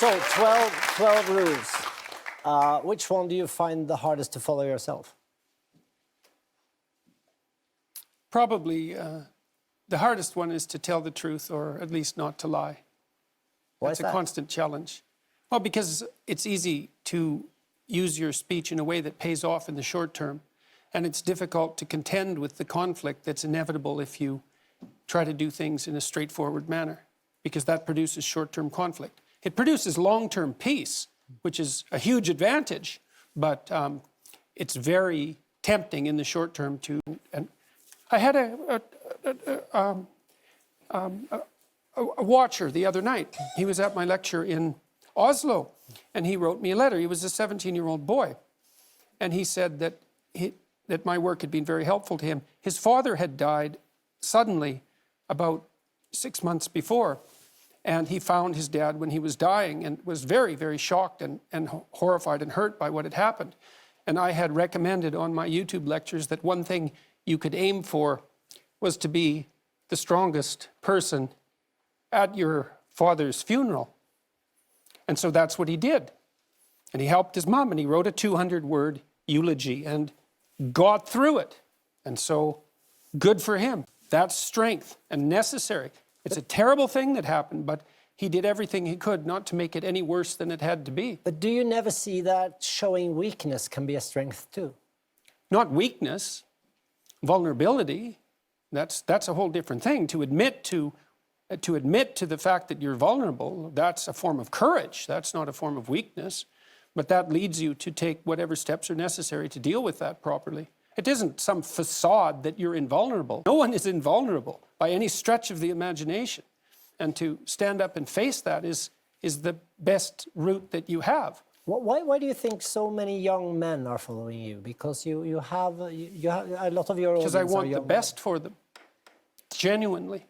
So 12 rules. Which one do you find the hardest to follow yourself? Probably the hardest one is to tell the truth, or at least not to lie. Why That's is a that? constant challenge. Well, because it's easy to use your speech in a way that pays off in the short term, and it's difficult to contend with the conflict that's inevitable if you try to do things in a straightforward manner, because that produces short-term conflict. It produces long-term peace, which is a huge advantage, but it's very tempting in the short term to... And I had a watcher the other night. He was at my lecture in Oslo, and he wrote me a letter. He was a 17-year-old boy, and he said that that my work had been very helpful to him. His father had died suddenly about 6 months before, and he found his dad when he was dying and was very, very shocked and horrified and hurt by what had happened. And I had recommended on my YouTube lectures that one thing you could aim for was to be the strongest person at your father's funeral. And so that's what he did. And he helped his mom, and he wrote a 200-word eulogy and got through it. And so, good for him. That's strength and necessary. It's a terrible thing that happened, but he did everything he could not to make it any worse than it had to be. But do you never see that showing weakness can be a strength too? Not weakness, vulnerability. That's a whole different thing. To admit to the fact that you're vulnerable, that's a form of courage. That's not a form of weakness. But that leads you to take whatever steps are necessary to deal with that properly. It isn't some facade that you're invulnerable. No one is invulnerable by any stretch of the imagination. And to stand up and face that is the best route that you have. Why do you think so many young men are following you? Because you have a lot of your audience. Because I want the best for them, genuinely.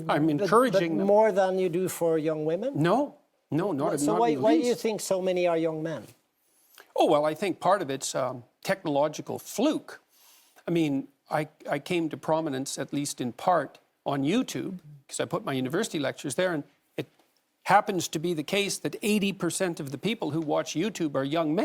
I'm encouraging them. More than you do for young women? No, not So not why in the do you least. think so many are young men? Oh, well, I think part of it's technological fluke. I mean, I came to prominence, at least in part, on YouTube, because I put my university lectures there, and it happens to be the case that 80% of the people who watch YouTube are young men.